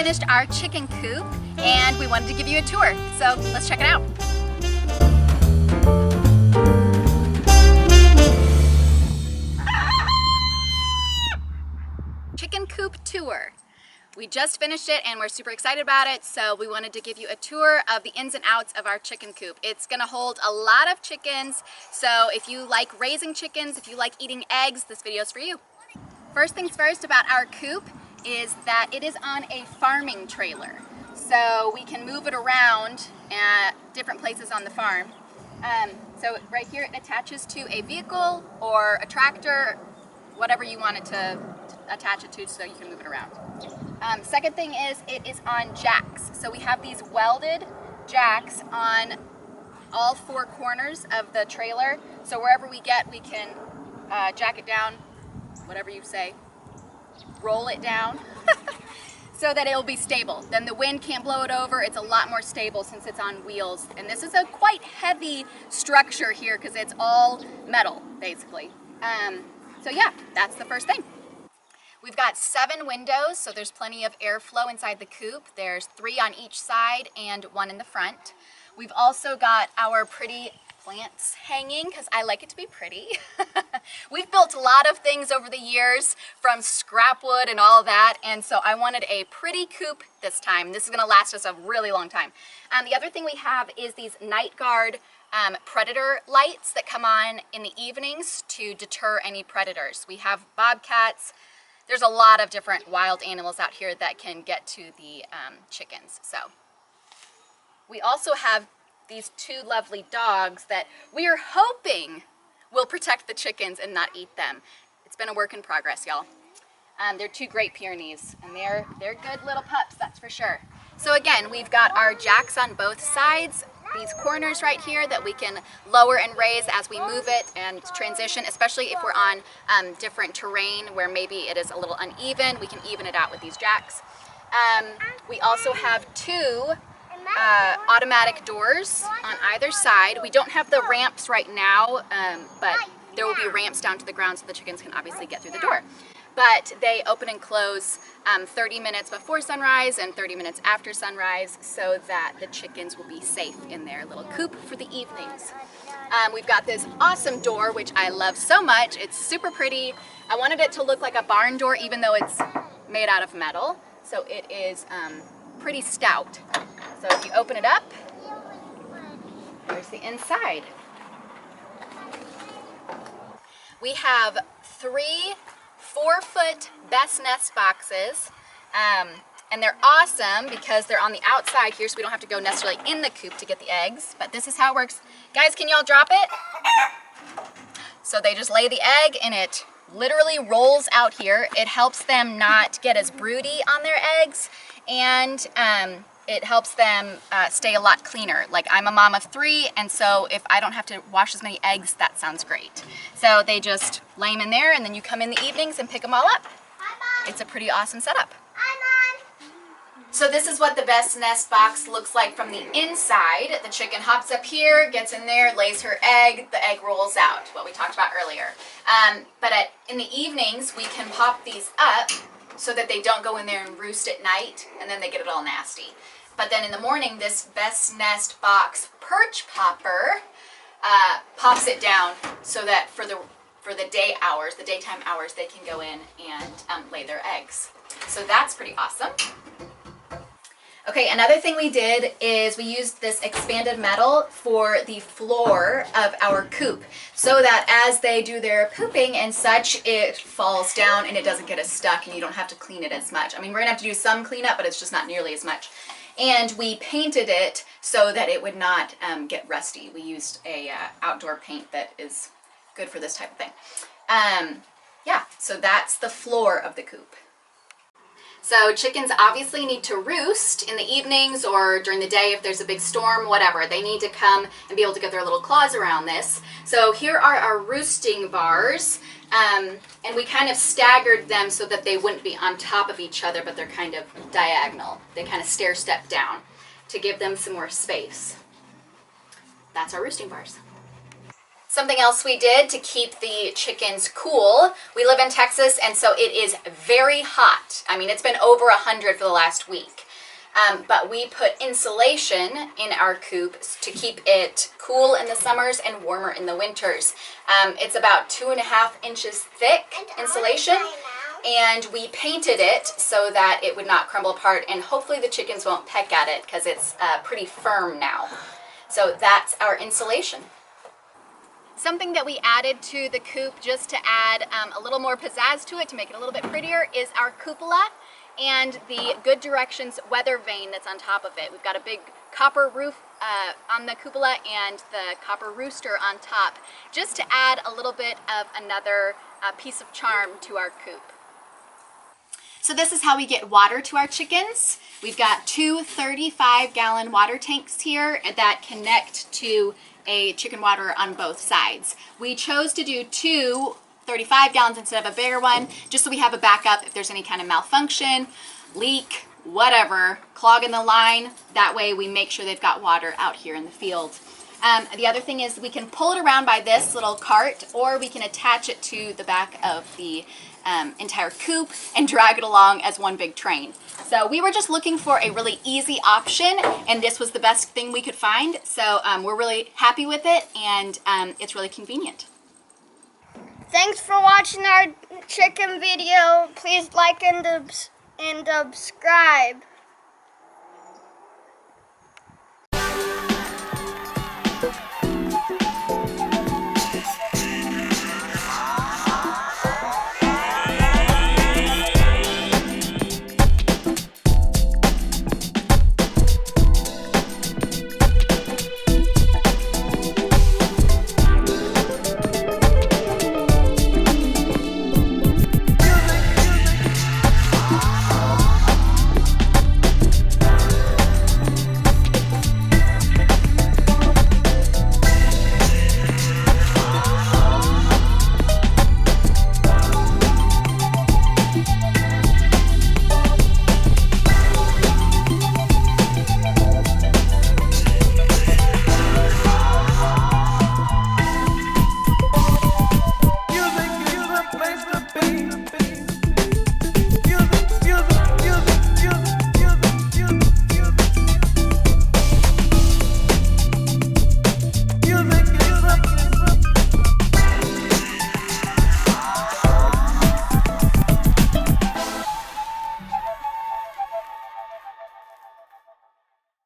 finished our chicken coop and we wanted to give you a tour. So let's check it out. Chicken coop tour. We just finished it and we're super excited about it, so we wanted to give you a tour of the ins and outs of our chicken coop. It's gonna hold a lot of chickens, so if you like raising chickens, if you like eating eggs, this video is for you. First things first about our coop is that it is on a farming trailer. So we can move it around at different places on the farm. So right here it attaches to a vehicle or a tractor, whatever you want it to attach it to so you can move it around. Second thing is it is on jacks. So we have these welded jacks on all four corners of the trailer. So wherever we get, we can jack it down, whatever you say, roll it down so that it'll be stable. Then the wind can't blow it over. It's a lot more stable since it's on wheels. And this is a quite heavy structure here because it's all metal, basically. So yeah, that's the first thing. We've got 7 windows, so there's plenty of airflow inside the coop. There's 3 on each side and 1 in the front. We've also got our pretty plants hanging because I like it to be pretty. We've built a lot of things over the years from scrap wood and all that, and so I wanted a pretty coop this time. This is gonna last us a really long time. The other thing we have is these night guard predator lights that come on in the evenings to deter any predators. We have bobcats. There's a lot of different wild animals out here that can get to the chickens. So we also have these 2 lovely dogs that we are hoping will protect the chickens and not eat them. It's been a work in progress, y'all. They're 2 Great Pyrenees, and they're good little pups, that's for sure. So again, we've got our jacks on both sides, these corners right here that we can lower and raise as we move it and transition, especially if we're on different terrain where maybe it is a little uneven. We can even it out with these jacks. We also have 2 automatic doors on either side. We don't have the ramps right now, but there will be ramps down to the ground so the chickens can obviously get through the door. But they open and close 30 minutes before sunrise and 30 minutes after sunrise so that the chickens will be safe in their little coop for the evenings. We've got this awesome door, which I love so much. It's super pretty. I wanted it to look like a barn door even though it's made out of metal. So it is pretty stout. So if you open it up, there's the inside. We have 3 4-foot best nest boxes, and they're awesome because they're on the outside here, so we don't have to go necessarily in the coop to get the eggs, but this is how it works. Guys, can y'all drop it? So they just lay the egg and it literally rolls out here. It helps them not get as broody on their eggs, and it helps them stay a lot cleaner. Like, I'm a mom of 3, and so if I don't have to wash as many eggs, that sounds great. So they just lay them in there, and then you come in the evenings and pick them all up. It's a pretty awesome setup. So this is what the best nest box looks like from the inside. The chicken hops up here, gets in there, lays her egg, the egg rolls out, what we talked about earlier. But in the evenings, we can pop these up so that they don't go in there and roost at night, and then they get it all nasty. But then in the morning, this best nest box perch popper pops it down so that for the day hours, the daytime hours, they can go in and lay their eggs. So that's pretty awesome. Okay, another thing we did is we used this expanded metal for the floor of our coop so that as they do their pooping and such, it falls down and it doesn't get as stuck and you don't have to clean it as much. I mean, we're gonna have to do some cleanup, but it's just not nearly as much. And we painted it so that it would not get rusty. We used a outdoor paint that is good for this type of thing. Yeah, so that's the floor of the coop. So chickens obviously need to roost in the evenings or during the day if there's a big storm, whatever. They need to come and be able to get their little claws around this. So here are our roosting bars, and we kind of staggered them so that they wouldn't be on top of each other, but they're kind of diagonal. They kind of stair step down to give them some more space. That's our roosting bars. Something else we did to keep the chickens cool, we live in Texas, and so it is very hot. I mean, it's been over 100 for the last week. But we put insulation in our coop to keep it cool in the summers and warmer in the winters. It's about 2.5 inches thick insulation, and we painted it so that it would not crumble apart, and hopefully the chickens won't peck at it because it's pretty firm now. So that's our insulation. Something that we added to the coop just to add a little more pizzazz to it, to make it a little bit prettier, is our cupola and the Good Directions weather vane that's on top of it. We've got a big copper roof on the cupola and the copper rooster on top, just to add a little bit of another piece of charm to our coop. So this is how we get water to our chickens. We've got two 35-gallon water tanks here that connect to a chicken water on both sides. We chose to do two 35 gallons instead of a bigger one, just so we have a backup if there's any kind of malfunction, leak, whatever, clog in the line. That way we make sure they've got water out here in the field. The other thing is we can pull it around by this little cart, or we can attach it to the back of the entire coop and drag it along as one big train. So we were just looking for a really easy option, and this was the best thing we could find. So we're really happy with it, and it's really convenient. Thanks for watching our chicken video. Please like and subscribe.